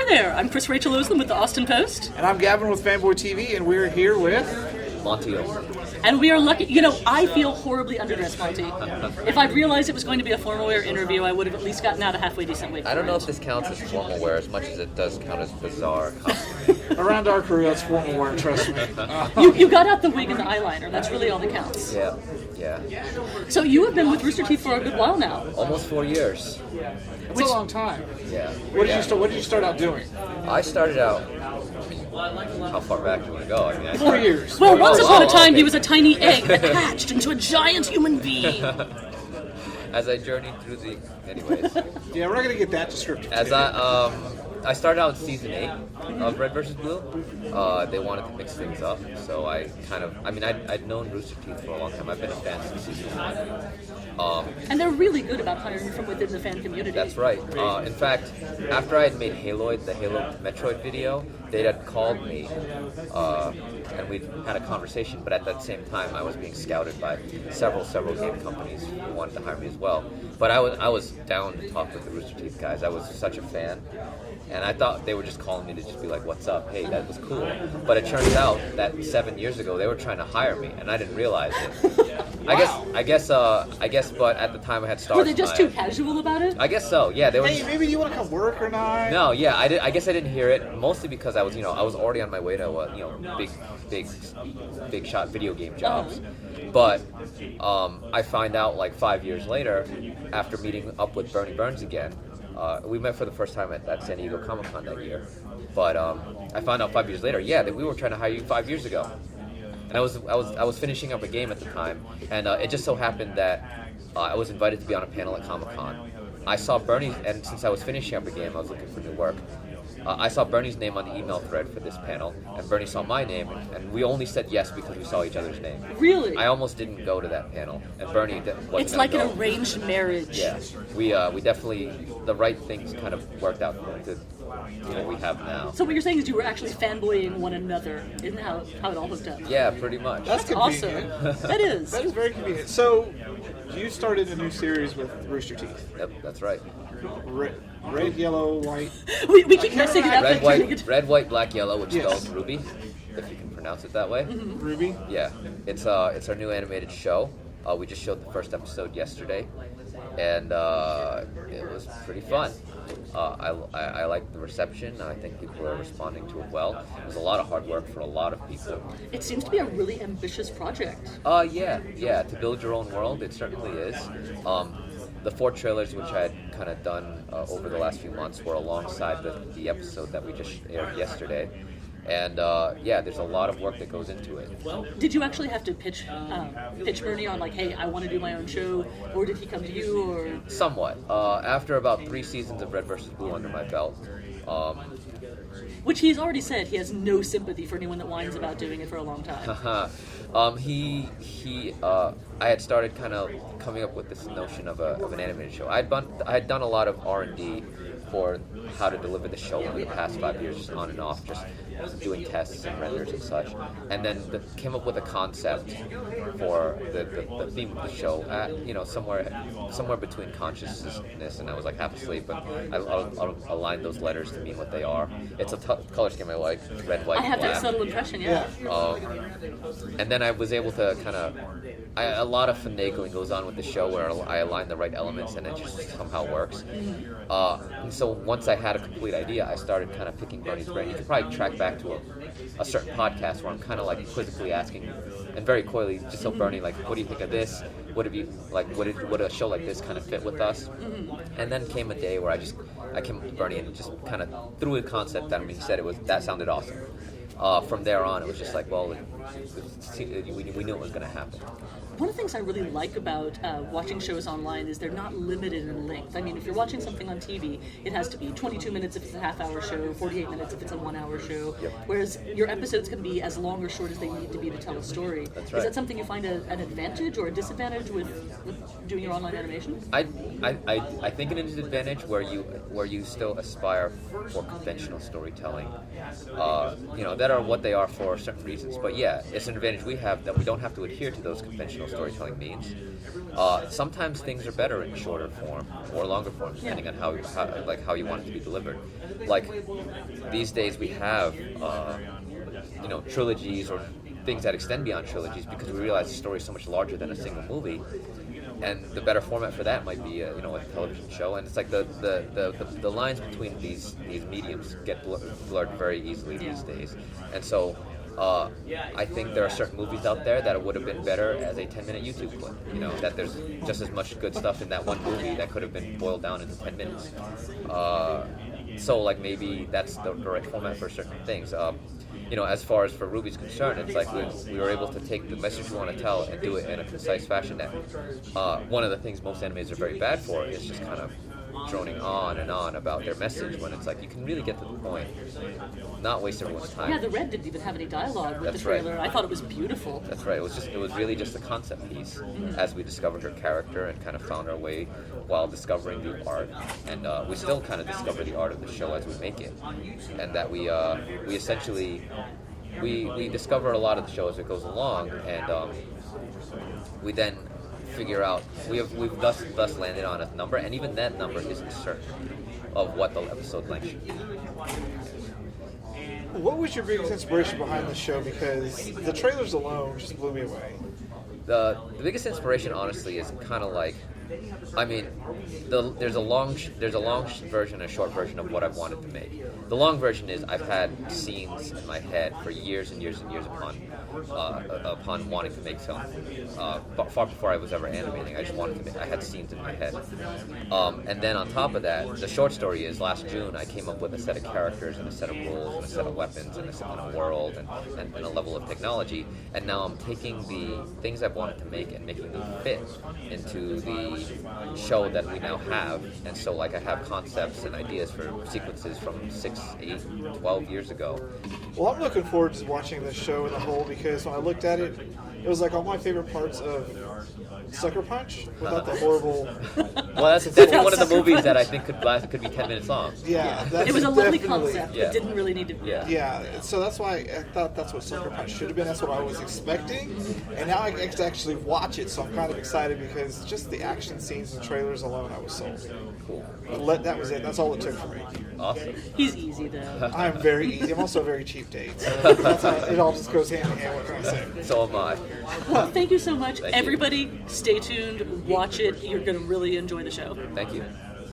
Hi there, I'm Chris Rachel Oslin with the Austin Post. And I'm Gavin with Fanboy TV, and we're here with Monte Oum. And we are lucky, I feel horribly underdressed, Monty. If I'd realized it was going to be a formal wear interview, I would have at least gotten out a halfway decent wig. I don't know if this counts as formal wear as much as it does count as bizarre costume. Around our crew, that's formal wear, trust me. You got out the wig and the eyeliner, that's really all that counts. Yeah. So you have been with Rooster Teeth for a good while now. Almost 4 years. It's a long time. Yeah. What did you start out doing? I started out, how far back do you want to go? I mean, 4 years. Well, once upon a time, okay. he was a tiny egg that hatched into a giant human being. As I journeyed through the, anyways. Yeah, we're not gonna get that descriptive. As I started out in season 8 of Red vs. Blue. They wanted to mix things up, so I'd known Rooster Teeth for a long time. I've been a fan since season 1. And they're really good about hiring from within the fan community. That's right. In fact, after I had made Haloid, the Halo Metroid video, they had called me, and we'd had a conversation, but at that same time, I was being scouted by several game companies who wanted to hire me as well. But I was down to talk with the Rooster Teeth guys. I was such a fan. And I thought they were just calling me to just be like, what's up? Hey, that was cool. But it turns out that 7 years ago, they were trying to hire me, and I didn't realize it. Wow. I guess, but at the time I had stars. Were they just too casual about it? I guess so, yeah. They were Hey, maybe you want to come work or not? No, yeah, I guess I didn't hear it, mostly because I was already on my way to, big shot video game jobs. But I find out like 5 years later, after meeting up with Bernie Burns again. We met for the first time at San Diego Comic-Con that year. But I found out 5 years later, that we were trying to hire you 5 years ago. And I was finishing up a game at the time, and it just so happened that I was invited to be on a panel at Comic-Con. I saw Bernie, and since I was finishing up a game, I was looking for new work. I saw Bernie's name on the email thread for this panel, and Bernie saw my name, and we only said yes because we saw each other's name. Really? I almost didn't go to that panel, and Bernie wasn't. It's like go. an arranged marriage. Yeah, we definitely, the right things kind of worked out to what we have now. So what you're saying is you were actually fanboying one another. Isn't how it all hooked up? Yeah, pretty much. That's convenient. Awesome. That is. That is very convenient. So, you started a new series with Rooster Teeth. Yep, that's right. Red, yellow, white. We keep messing it up. Red, white, black, yellow, which Yes. spells RWBY, if you can pronounce it that way. RWBY. Yeah, it's our new animated show. We just showed the first episode yesterday, and it was pretty fun. I like the reception. I think people are responding to it well. It was a lot of hard work for a lot of people. It seems to be a really ambitious project. Yeah. To build your own world, it certainly is. The 4 trailers, which I had kind of done over the last few months, were alongside the episode that we just aired yesterday. And there's a lot of work that goes into it. Did you actually have to pitch Bernie on like, hey, I want to do my own show, or did he come to you, or? Somewhat. After about 3 seasons of Red vs. Blue under my belt, Which he's already said he has no sympathy for anyone that whines about doing it for a long time. I had started kind of coming up with this notion of an animated show. I had done a lot of R&D for how to deliver the show over the past 5 years, just on and off, just doing tests and renders and such, and then came up with a concept for the theme of the show. Somewhere between consciousness and I was like half asleep, but I'll align those letters to mean what they are. It's a color scheme I like: red, white, I have black. that subtle impression, yeah. And then I was able to a lot of finagling goes on with the show where I align the right elements and it just somehow works. And so once I had a complete idea, I started kind of picking Bernie's brain. You could probably track back to a certain podcast where I'm kind of like quizzically asking, and very coyly, just so Bernie, like, what do you think of this? Would a show like this kind of fit with us? And then came a day where I came up to Bernie and just kind of threw a concept at him. He said that sounded awesome. From there on, it was just like, well, we knew it was going to happen. One of the things I really like about watching shows online is they're not limited in length. I mean, if you're watching something on TV, it has to be 22 minutes if it's a half-hour show, 48 minutes if it's a 1-hour show, Yep. whereas your episodes can be as long or short as they need to be to tell a story. That's right. Is that something you find an advantage or a disadvantage with doing your online animation? I think it is an advantage where you still aspire for conventional storytelling. that are what they are for certain reasons. But yeah, it's an advantage we have that we don't have to adhere to those conventional storytelling means. Sometimes things are better in shorter form or longer form, depending on how you want it to be delivered. Like these days, we have trilogies or things that extend beyond trilogies because we realize the story is so much larger than a single movie. And the better format for that might be a television show, and it's like the lines between these mediums get blurred very easily these days, and so I think there are certain movies out there that would have been better as a 10-minute YouTube clip. That there's just as much good stuff in that one movie that could have been boiled down into 10 minutes. So like maybe that's the right format for certain things. As far as for RWBY's concerned, it's like we were able to take the message we want to tell and do it in a concise fashion. That one of the things most animators are very bad for is just kind of droning on and on about their message when it's like you can really get to the point, not waste everyone's time. Yeah, the Red didn't even have any dialogue with That's the trailer. right. I thought it was beautiful. That's right. It was really just a concept piece as we discovered her character and kind of found our way while discovering the art. And we still kind of discover the art of the show as we make it, and that we essentially we discover a lot of the show as it goes along, and we then figure out we've thus landed on a number, and even that number isn't certain of what the episode length should be. What was your biggest inspiration behind the show? Because the trailers alone just blew me away. The biggest inspiration, honestly, is kind of like, there's a long version and a short version of what I've wanted to make. The long version is I've had scenes in my head for years and years and years upon wanting to make film. But far before I was ever animating, I just wanted to make. I had scenes in my head. And then on top of that, the short story is last June I came up with a set of characters and a set of rules and a set of weapons and a world and a level of technology. And now I'm taking the things I've wanted to make and making them fit into the show that we now have. And so like I have concepts and ideas for sequences from 6, 8, 12 years ago. Well, I'm looking forward to watching this show in the whole, because when I looked at it, it was like all my favorite parts of Sucker Punch without the horrible. Well, that's definitely one of the movies that I think could be 10 minutes long. Yeah, that's It was a lovely definitely- concept. Yeah. It didn't really need to be. Yeah, so that's why I thought that's what Sucker Punch should have been. That's what I was expecting, and now I get to actually watch it. So I'm kind of excited because just the action scenes and trailers alone, I was sold. Cool. That was it. That's all it took for me. Awesome. He's easy though. I'm very easy. I'm also a very cheap date, so that's how it all just goes hand in hand. What can I say? So am I. Well, thank you so much. Thank you. Everybody, stay tuned. Watch it. You're going to really enjoy the show. Thank you.